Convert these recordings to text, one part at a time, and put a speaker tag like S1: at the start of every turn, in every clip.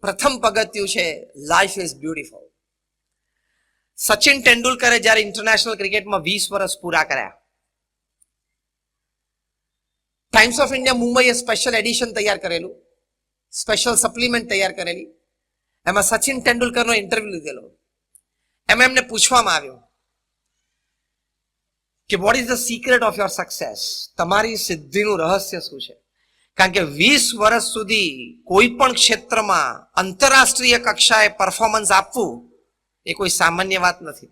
S1: પ્રથમ પગથિયું છે લાઈફ ઇઝ બ્યુટીફુલ. સચિન તેંડુલકરે જ્યારે ઇન્ટરનેશનલ ક્રિકેટમાં 20 વર્ષ પૂરા કર્યા, ટાઈમ્સ ઓફ ઇન્ડિયા મુંબઈએ સ્પેશિયલ એડિશન તૈયાર કરેલું, સ્પેશિયલ સપ્લિમેન્ટ તૈયાર કરેલી. એમાં સચિન તેંડુલકરનો ઇન્ટરવ્યુ લીધેલો. એમાં એમને પૂછવામાં આવ્યું કે what is the secret of your success, તમારી સિદ્ધિનું રહસ્ય શું છે? કારણ કે 20 વર્ષ સુધી કોઈ પણ ક્ષેત્રમાં આંતરરાષ્ટ્રીય કક્ષાએ પરફોર્મન્સ આપવું એ કોઈ સામાન્ય વાત નથી.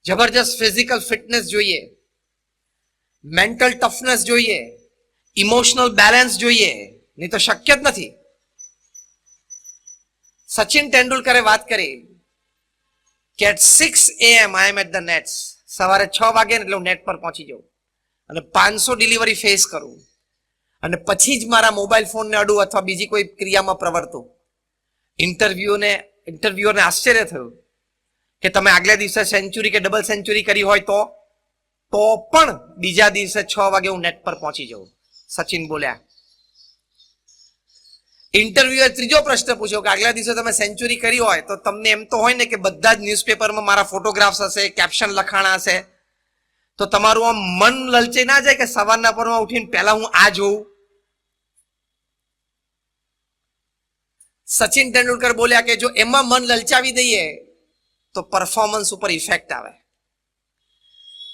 S1: જબરજસ્ત ફિઝિકલ ફિટનેસ જોઈએ, મેન્ટલ ટફનેસ જોઈએ, ઇમોશનલ બેલેન્સ જોઈએ, નહીં તો શક્ય જ નથી. સચિન તેંડુલકરે વાત કરી કે at 6 AM I am at the nets. સવારે 6 વાગે એટલે હું નેટ પર પહોંચી જાઉં અને 500 ડિલિવરી ફેસ કરું અને પછી જ મારા મોબાઈલ ફોનને અડું અથવા બીજી કોઈ ક્રિયામાં પ્રવર્તું. ઇન્ટરવ્યુઅરને આશ્ચર્ય થયું કે તમે આગલા દિવસે સેન્ચુરી કે ડબલ સેન્ચુરી કરી હોય તો પણ બીજા દિવસે 6 વાગે હું નેટ પર પહોંચી જાઉં, સચિન બોલ્યા. ઇન્ટરવ્યુઅર ત્રીજો પ્રશ્ન પૂછ્યો કે આગલા દિવસે તમે સેન્ચુરી કરી હોય તો તમને એમ તો હોય ને કે બધા જ ન્યૂઝપેપરમાં મારા ફોટોગ્રાફ્સ હશે, કેપ્શન લખાણા હશે, તો તમારું આમ મન લલચે ના જાય કે સવારના પરમાં ઉઠીને પહેલા હું આ જોઉં? સચિન તેંડુલકર બોલ્યા કે જો એમાં મન લલચાવી દઈએ તો પરફોર્મન્સ ઉપર ઇફેક્ટ આવે.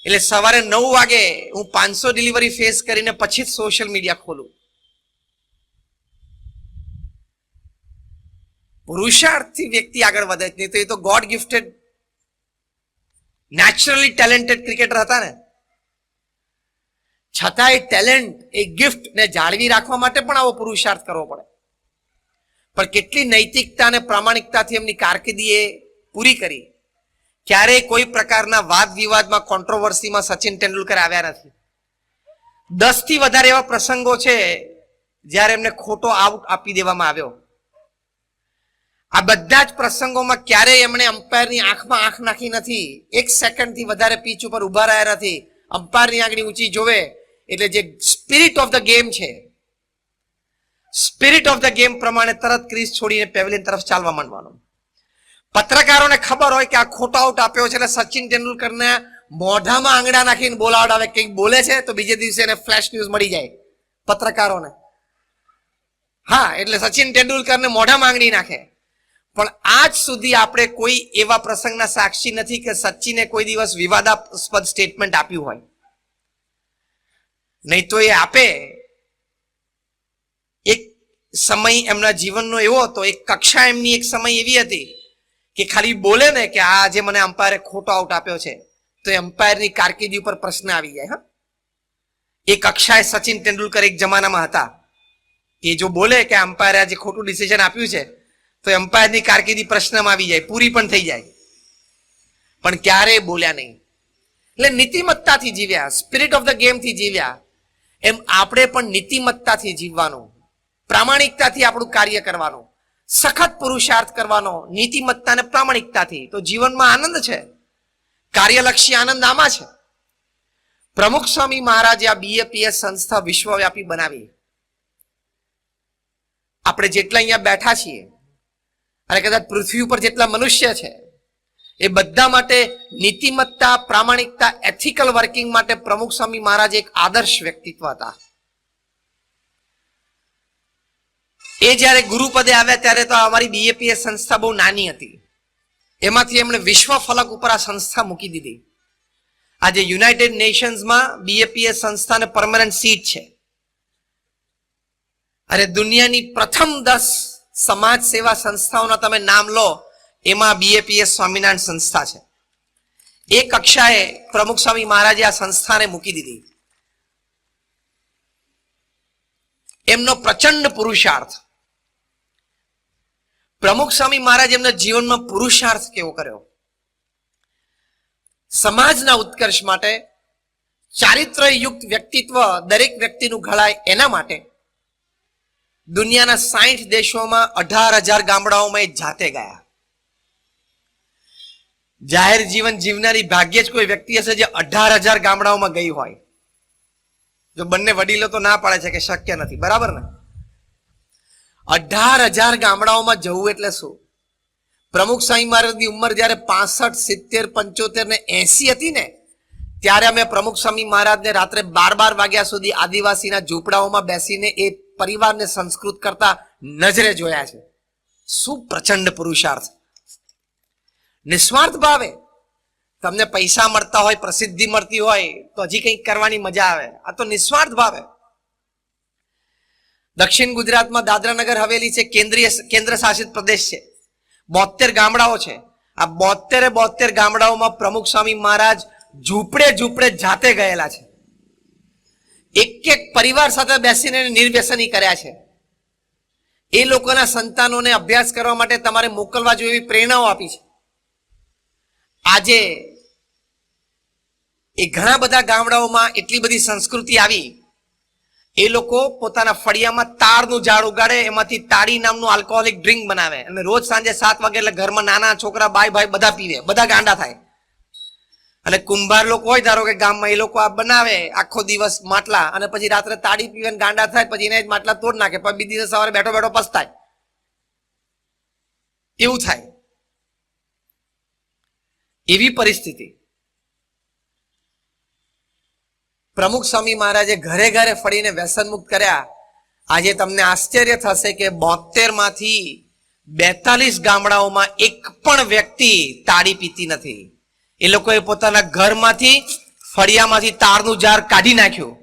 S1: એટલે સવારે 9 વાગે હું 500 ડિલિવરી ફેસ કરીને પછી જ સોશિયલ મીડિયા ખોલું. પુરુષાર્થથી વ્યક્તિ આગળ વધે જ નહીં. તો એ તો God gifted naturally talented cricketer હતા ને, છતાં એ ટેલેન્ટ, એ ગિફ્ટ ને જાળવી રાખવા માટે પણ આવો પુરુષાર્થ કરવો પડે. પણ કેટલી નૈતિકતા અને પ્રામાણિકતાથી એમની કારકિર્દી એ પૂરી કરી. ક્યારેય કોઈ પ્રકારના વાદ વિવાદમાં, કોન્ટ્રોવર્સીમાં સચિન તેંડુલકર આવ્યા નથી. 10 થી વધારે એવા પ્રસંગો છે જ્યારે એમને ખોટો આઉટ આપી દેવામાં આવ્યો. આ બધા જ પ્રસંગોમાં ક્યારેય એમણે અમ્પાયરની આંખમાં આંખ નાખી નથી. 1 સેકન્ડથી વધારે પીચ ઉપર ઉભા રહ્યા નથી. અમ્પાયરની આંગળી ઊંચી જોવે એટલે જે સ્પિરિટ ઓફ ધ ગેમ છે, સ્પિરિટ ઓફ ધ ગેમ પ્રમાણે તરત ક્રીઝ છોડીને પેવેલિયન તરફ ચાલવા માંડવાનું. પત્રકારોને ખબર હોય કે આ ખોટો આઉટ આપ્યો છે એટલે સચિન તેંડુલકરને મોઢામાં આંગળા નાખીને બોલાવડાવે. કંઈક બોલે છે તો બીજે દિવસે એને ફ્લેશ ન્યૂઝ મળી જાય પત્રકારોને. હા, એટલે સચિન તેંડુલકરને મોઢામાં આંગળી નાખે. પણ આજ સુધી આપણે કોઈ એવા પ્રસંગના સાક્ષી નથી કે સચિને કોઈ દિવસ વિવાદાસ્પદ સ્ટેટમેન્ટ આપ્યું હોય. નહીં તો એ આપે. એક સમય એમના જીવનનો એવો હતો, એક કક્ષા એમની એક સમય એવી હતી કે ખાલી બોલે ને કે આ આજે મને અમ્પાયરે ખોટો આઉટ આપ્યો છે તો એ અમ્પાયરની કારકિર્દી ઉપર પ્રશ્ન આવી જાય. હા, એ કક્ષાએ સચિન તેંડુલકર એક જમાનામાં હતા કે જો બોલે કે અમ્પાયરે આજે ખોટું ડિસિઝન આપ્યું છે તો એમ્પાયરની કારકિર્દી પ્રશ્નમાં આવી જાય, પૂરી પણ થઈ જાય. પણ ક્યારેય બોલ્યા નહીં. એટલે નીતિમત્તાથી જીવ્યા, સ્પિરિટ ઓફ ધ ગેમથી જીવ્યા. એમ આપણે પણ નીતિમત્તાથી જીવવાનું, પ્રામાણિકતાથી આપણું કાર્ય કરવાનું, સખત પુરુષાર્થ કરવાનો, નીતિમત્તા અને પ્રામાણિકતાથી. તો જીવનમાં આનંદ છે, કાર્યલક્ષી આનંદ આમાં છે. પ્રમુખ સ્વામી મહારાજે આ BAPS સંસ્થા વિશ્વવ્યાપી બનાવી. આપણે જેટલા અહીંયા બેઠા છીએ અને કદાચ પૃથ્વી ઉપર જેટલા મનુષ્ય છે એ બધા માટે નીતિમત્તા, પ્રામાણિકતા, એથિકલ વર્કિંગ માટે પ્રમુખ સ્વામી મહારાજ એક આદર્શ વ્યક્તિત્વ હતા. એ જ્યારે ગુરુપદે આવ્યા ત્યારે તો અમારી BAPS સંસ્થા બહુ નાની હતી. એમાંથી એમણે વિશ્વ ફલક ઉપર આ સંસ્થા મૂકી દીધી. આજે યુનાઇટેડ નેશન્સમાં BAPS સંસ્થાને પરમનન્ટ સીટ છે. અરે દુનિયાની પ્રથમ 10 સમાજ સેવા સંસ્થાઓના તમે નામ લો એમાં BAPS સ્વામિનારાયણ સંસ્થા છે. એ કક્ષાએ પ્રમુખ સ્વામી મહારાજે આ સંસ્થાને મૂકી દીધી. એમનો પ્રચંડ પુરુષાર્થ. પ્રમુખ સ્વામી મહારાજ એમના જીવનમાં પુરુષાર્થ કેવો કર્યો? સમાજના ઉત્કર્ષ માટે, ચારિત્ર્યયુક્ત વ્યક્તિત્વ દરેક વ્યક્તિનું ઘડાય એના માટે દુનિયાના 60 દેશોમાં 18,000 ગામડાઓમાં એ જાતે ગયા. જાહેર જીવન જીવનારી ભાગ્યે જ કોઈ વ્યક્તિ હશે જે 18,000 ગામડાઓમાં ગઈ હોય. જો બંને વડીલો તો ના પાડે છે કે શક્ય નથી, બરાબર ને? 18,000 ગામડાઓમાં જવું એટલે શું? પ્રમુખ સ્વામી મહારાજની ઉંમર જયારે 65, 70, 75 ને 80 હતી ને, ત્યારે અમે પ્રમુખ સ્વામી મહારાજને રાત્રે 12 વાગ્યા સુધી આદિવાસીના ઝૂંપડાઓમાં બેસીને એ પરિવારને સંસ્કૃત કરતા નજરે જોયા છે. શું પ્રચંડ પુરુષાર્થ! નિસ્વાર્થ ભાવે. તમને પૈસા મળતા હોય, પ્રસિદ્ધિ મળતી હોય તો હજી કંઈક કરવાની મજા આવે. આ તો નિસ્વાર્થ ભાવે. દક્ષિણ ગુજરાતમાં દાદરા નગર હવેલી છે, કેન્દ્ર શાસિત પ્રદેશ છે. 72 ગામડાઓ છે. આ 72 ગામડાઓમાં પ્રમુખ સ્વામી મહારાજ ઝૂંપડે જાતે ગયેલા છે. એક પરિવાર સાથે બેસીને નિર્વ્યસની કર્યા છે. એ લોકોના સંતાનોને અભ્યાસ કરવા માટે તમારે મોકલવા જોઈએ એવી પ્રેરણાઓ આપી છે. આજે એ ઘણા બધા ગામડાઓમાં એટલી બધી સંસ્કૃતિ આવી, એ લોકો પોતાના ફળિયામાં તાડનું ઝાડ ઉગાડે, એમાંથી તાડી નામનું આલ્કોહોલિક ડ્રિંક બનાવે અને રોજ સાંજે 7 વાગે એટલે ઘરમાં નાના છોકરા, ભાઈ બધા પીવે, બધા ગાંડા થાય. અને કુંભાર લોકો હોય ધારો કે ગામમાં, એ લોકો આ બનાવે આખો દિવસ માટલા, અને પછી રાત્રે તાડી પીવે ગાંડા થાય, પછી એને જ માટલા તોડ નાખે, પછી બીજા દિવસે સવારે બેઠો પસ્તાય. એવું થાય. એવી પરિસ્થિતિ. પ્રમુખ સ્વામી મહારાજે ઘરે ઘરે ફરીને વ્યસન મુક્ત કર્યા. આજે તમને આશ્ચર્ય થશે કે 72 માંથી 42 ગામડાઓમાં એક પણ વ્યક્તિ તાડી પીતી નથી. એ લોકોએ પોતાના ઘરમાંથી, ફળિયામાંથી તારનું ઝાડ કાઢી નાખ્યું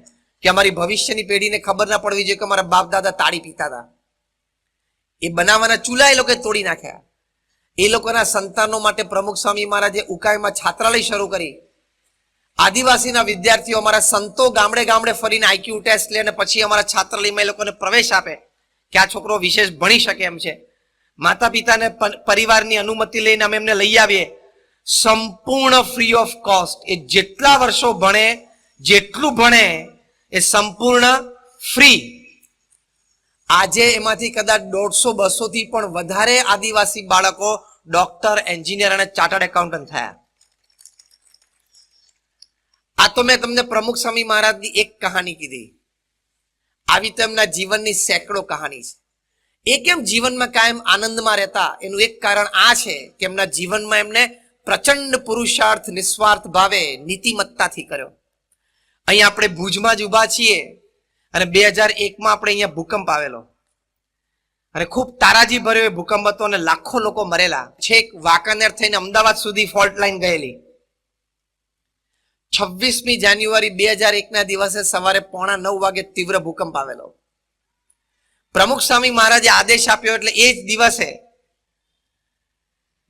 S1: કે અમારી ભવિષ્યની પેઢીને ખબર ના પડવી જોઈએ કે અમારા બાપ દાદા તાડી પીતા હતા. એ બનાવવાના ચૂલા એ લોકોએ તોડી નાખ્યા. એ લોકોના સંતાનો માટે પ્રમુખ સ્વામી મહારાજે ઉકાઈમાં છાત્રાલય શરૂ કરી. આદિવાસીના વિદ્યાર્થીઓ, અમારા સંતો ગામડે ફરીને આઈક્યુ ટેસ્ટ લે અને પછી અમારા છાત્રાલયમાં એ લોકોને પ્રવેશ આપે કે આ છોકરો વિશેષ ભણી શકે એમ છે. માતા પિતાને પરિવારની અનુમતિ લઈને અમે એમને લઈ આવીએ, સંપૂર્ણ ફ્રી ઓફ કોસ્ટ. એ જેટલા વર્ષો ભણે, જેટલું ભણે એ સંપૂર્ણ ફ્રી. આજે એમાંથી કદાચ 150-200 થી પણ વધારે આદિવાસી બાળકો ડોક્ટર, એન્જિનિયર અને ચાર્ટર્ડ એકાઉન્ટન્ટ થયા. આ તો મેં તમને પ્રમુખ સ્વામી મહારાજની એક કહાની કીધી. આવી તો એમના જીવનની સેંકડો કહાની છે. એ કેમ જીવનમાં કાયમ આનંદમાં રહેતા, એનું એક કારણ આ છે કે એમના જીવનમાં એમને પ્રચંડ પુરુષાર્થ નિસ્વાર્થ ભાવે નીતિમત્તાથી કર્યો. અહીંયા આપણે ભુજમાં જ ઉભા છીએ અને 2001માં આપણે અહીંયા ભૂકંપ આવેલો અને ખૂબ તારાજી ભર્યો ભૂકંપ હતો અને લાખો લોકો મરેલા. છેક વાંકાનેર થઈને અમદાવાદ સુધી ફોલ્ટ લાઈન ગયેલી. 26મી જાન્યુઆરી 2001ના દિવસે સવારે 8:45 વાગે તીવ્ર ભૂકંપ આવેલો. પ્રમુખ સ્વામી મહારાજે આદેશ આપ્યો એટલે એ જ દિવસે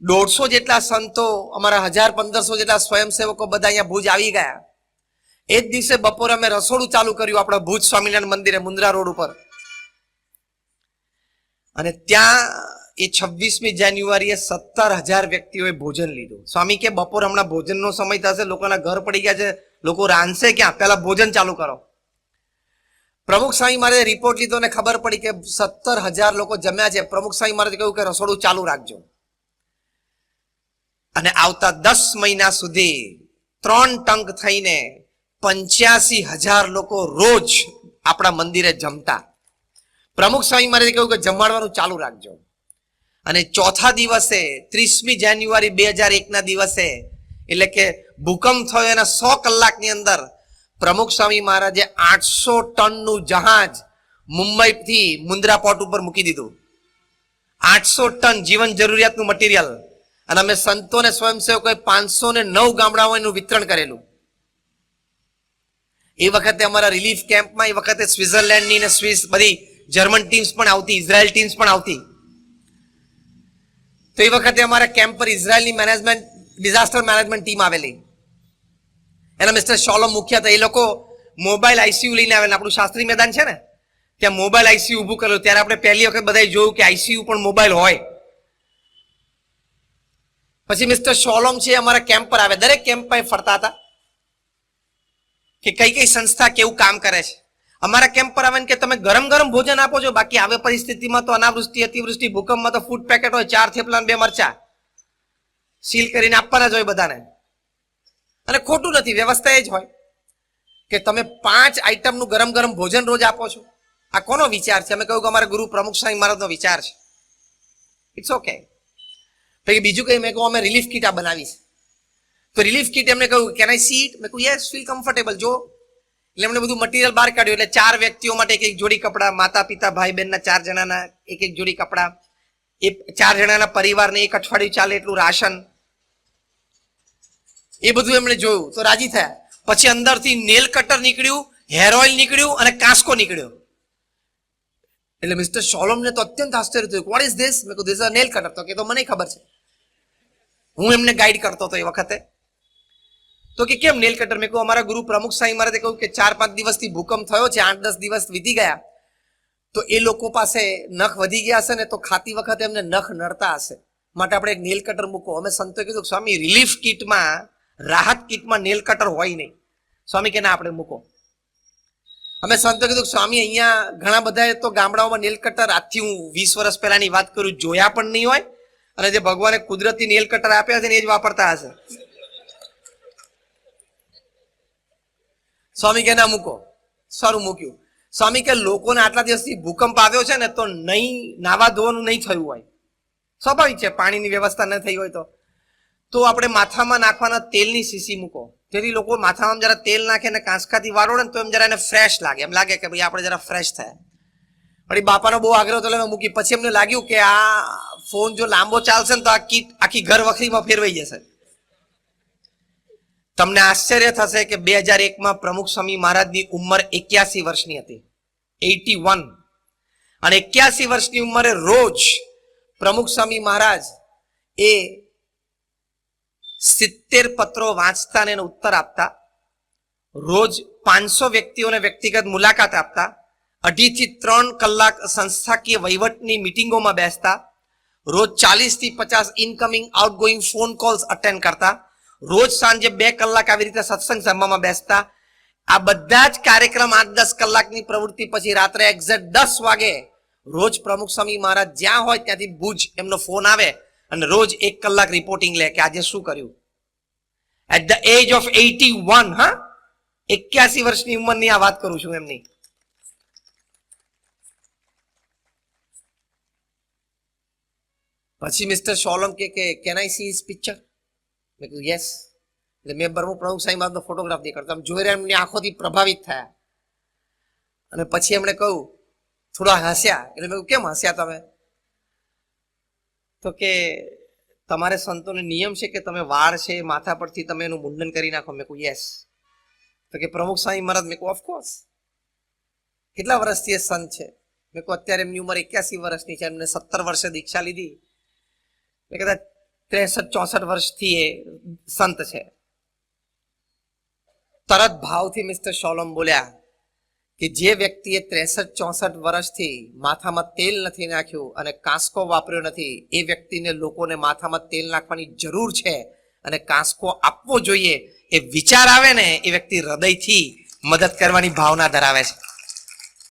S1: 150 જેટલા સંતો, અમારા 1000-1500 જેટલા સ્વયંસેવકો બધા અહીંયા ભુજ આવી ગયા. એ જ દિવસે બપોરે અમે રસોડું ચાલુ કર્યું આપણા ભુજ સ્વામિનારાયણ મંદિરે, મુન્દ્રા રોડ ઉપર. અને ત્યાં એ 26મી જાન્યુઆરીએ 17,000 વ્યક્તિઓએ ભોજન લીધું. સ્વામી કે બપોર હમણાં ભોજનનો સમય થશે, લોકોના ઘર પડી ગયા છે, લોકો રાંધશે ક્યાં, પહેલા ભોજન ચાલુ કરો. પ્રમુખ સ્વામી મહારાજે રિપોર્ટ લીધો અને ખબર પડી કે 17,000 લોકો જમ્યા છે. પ્રમુખ સ્વામી મહારાજે કહ્યું કે રસોડું ચાલુ રાખજો. અને આવતા 10 મહિના સુધી 3 ટંક થઈને 85,000 લોકો રોજ આપણા મંદિરે જમતા. પ્રમુખ સ્વામી મહારાજે કહ્યું કે જમાડવાનું ચાલુ રાખજો. અને ચોથા દિવસે 30મી જાન્યુઆરી 2001ના દિવસે, એટલે કે ભૂકંપ થયો એના 100 કલાકની અંદર પ્રમુખ સ્વામી મહારાજે 800 ટનનું જહાજ મુંબઈથી મુન્દ્રા પોર્ટ ઉપર મૂકી દીધું. 800 ટન જીવન જરૂરિયાતનું મટીરિયલ. અને અમે સંતોને સ્વયંસેવકોએ 509 ગામડાઓમાં એનું વિતરણ કરેલું. એ વખતે અમારા રિલીફ કેમ્પમાં એ વખતે સ્વિટ્ઝરલેન્ડની ને સ્વિસ બધી જર્મન ટીમ્સ પણ આવતી, ઇઝરાયલ ટીમ્સ પણ આવતી. તો એ વખતે અમારા કેમ્પ પર ઇઝરાયલની મેનેજમેન્ટ, ડિઝાસ્ટર મેનેજમેન્ટ ટીમ આવેલી. એના મિસ્ટર શોલમ મુખ્ય હતા. એ લોકો મોબાઈલ આઈસીયુ લઈને આવેલા. આપણું શાસ્ત્રી મેદાન છે ને, ત્યાં મોબાઈલ આઈસીયુ ઊભું કરેલું. ત્યારે આપણે પહેલી વખત બધાએ જોયું કે આઈસીયુ પણ મોબાઈલ હોય. પછી મિસ્ટર શોલમ છે અમારા કેમ્પ પર આવે. દરેક કેમ્પ પર ફરતા હતા કે કઈ સંસ્થા કેવું કામ કરે છે. અમારા કેમ્પ પર આવે કે તમે ગરમ ભોજન આપો છો, બાકી આવે પરિસ્થિતિમાં તો અનાવૃષ્ટિ, અતિવૃષ્ટિ, ભૂકંપમાં તો ફૂડ પેકેટ હોય, 4 થેપલા 2 મરચા સીલ કરીને આપવાના જ હોય બધાને. અને ખોટું નથી, વ્યવસ્થા એ જ હોય કે તમે 5 આઈટમનું ગરમ ભોજન રોજ આપો છો. આ કોનો વિચાર છે? અમે કહ્યું કે અમારા ગુરુ પ્રમુખ સ્વામી મહારાજનો વિચાર છે. It's okay. પછી બીજું કઈ મેં કહું અમે રિલીફ કીટ આ બનાવી છે. તો રિલીફ કીટ એમને કહ્યું કેન આઈ સી ઇટ? મેં કહ્યું યસ, ફીલ કમ્ફર્ટેબલ. જો એટલે એમને બધું મટીરિયલ બહાર કાઢ્યું. એટલે 4 વ્યક્તિઓ માટે એક જોડી કપડા, માતા પિતા ભાઈ બહેનના 4 જણાના એક જોડી કપડા, એ 4 જણાના પરિવારને 1 અઠવાડિયું ચાલે એટલું રાશન, એ બધું એમણે જોયું તો રાજી થયા. પછી અંદરથી નેલ કટર નીકળ્યું, હેર ઓઇલ નીકળ્યું અને કાંસકો નીકળ્યો. એટલે મિસ્ટર સોલમને તો અત્યંત આશ્ચર્ય થયું. What is this? મેં કહ્યું this is a nail cutter. તો કે તો મને ખબર છે, હું એમને ગાઈડ કરતો હતો એ વખતે. તો કે કેમ નેલ કટર? મેં કહ્યું અમારા ગુરુ પ્રમુખ સ્વામી મહારાજે કહ્યું કે 4-5 દિવસથી ભૂકંપ થયો છે, 8-10 દિવસ વીતી ગયા, તો એ લોકો પાસે નખ વધી ગયા હશે ને, તો ખાતી વખતે એમને નખ નડતા હશે, માટે આપણે એક નેલ કટર મૂકો. અમે સંતોએ કીધું સ્વામી રિલીફ કિટમાં, રાહત કિટમાં નેલ કટર હોય નહીં. સ્વામી કે ના આપણે મૂકો. અમે સંતોએ કીધું સ્વામી અહીંયા ઘણા બધા તો ગામડાઓમાં નેલ કટર, આજથી હું 20 વર્ષ પહેલાની વાત કરું, જોયા પણ નહીં હોય, અને જે ભગવાને કુદરતી નેલ કટર આપ્યા છે ને એ જ વાપરતા હશે. સ્વામી કે ના મૂકો. સારું મૂક્યું. સ્વામી કે લોકોને આટલા દિવસથી ભૂકંપ આવ્યો છે ને, તો નહીં નાવા ધોવાનું નહીં થયું હોય, સ્વાભાવિક છે, પાણીની વ્યવસ્થા ન થઈ હોય તો આપણે માથામાં નાખવાના તેલની શીશી મૂકો. જેથી લોકો માથામાં જરા તેલ નાખે ને કાંસકાથી વાળોડે ને તો એમ જરા એને ફ્રેશ લાગે, એમ લાગે કે ભાઈ આપણે જરા ફ્રેશ થયા. પણ બાપાનો બહુ આગ્રહ તો મેં મૂકી. પછી એમને લાગ્યું કે આ ફોન જો લાંબો ચાલશે ને તો આ કીટ આખી ઘર વખરીમાં ફેરવાઈ જશે. તમને આશ્ચર્ય થશે કે 2001માં પ્રમુખ સ્વામી મહારાજની ઉંમર 81 વર્ષની હતી, 81. અને 81 વર્ષની ઉંમરે રોજ પ્રમુખ સ્વામી મહારાજ એ 70 પત્રો વાંચતા અને ઉત્તર આપતા, રોજ 500 વ્યક્તિઓને વ્યક્તિગત મુલાકાત આપતા, 2.5 થી 3 કલાક સંસ્થાકીય વહીવટની મિટિંગોમાં બેસતા, રોજ 40 થી 50 incoming outgoing phone calls attend કરતા, રોજ સાંજે 2 કલાક આવી રીતે સત્સંગ સભામાં બેસતા. આ બધા જ કાર્યક્રમ 8-10 કલાકની પ્રવૃત્તિ પછી રાત્રે એક્ઝેક્ટ 10 વાગે રોજ પ્રમુખ સ્વામી મહારાજ જ્યાં હોય ત્યાંથી ભુજ એમનો ફોન આવે અને રોજ 1 કલાક રિપોર્ટિંગ લે કે આજે શું કર્યું. At the age of 81. હા, 81 વર્ષની ઉંમરની આ વાત કરું છું એમની. પછી મિસ્ટર સોલમ કે can I see his picture? મેં કીધું યસ. એટલે મેં પ્રમુખ સ્વામી મહારાજનો ફોટોગ્રાફ નહીં કરતો, જોઈ રહ્યા એમની આંખોથી પ્રભાવિત થયા. અને પછી એમણે કહ્યું, થોડા હસ્યા. એટલે મેં કેમ હસ્યા તમે? તો કે તમારે સંતોને નિયમ છે કે તમે વાળ છે માથા પરથી તમે એનું મુંડન કરી નાખો. મેં કહ્યું યસ. તો કે પ્રમુખ સ્વામી મહારાજ? મેં કહ્યું ઓફકોર્સ. કેટલા વર્ષથી એ સંત છે? મેં કહ્યું અત્યારે એમની ઉંમર 81 વર્ષની છે, એમને 17 વર્ષે દીક્ષા લીધી, મેં કદાચ 63-64 વર્ષથી એ સંત છે. તરત ભાવથી મિસ્ટર સોલમ બોલ્યા કે જે વ્યક્તિએ 63-64 વર્ષથી માથામાં તેલ નથી નાખ્યું અને કાંસકો વાપર્યો નથી, એ વ્યક્તિને લોકોને માથામાં તેલ નાખવાની જરૂર છે અને કાંસકો આપવો જોઈએ, એ વિચાર આવે ને એ વ્યક્તિ હૃદયથી મદદ કરવાની ભાવના ધરાવે છે.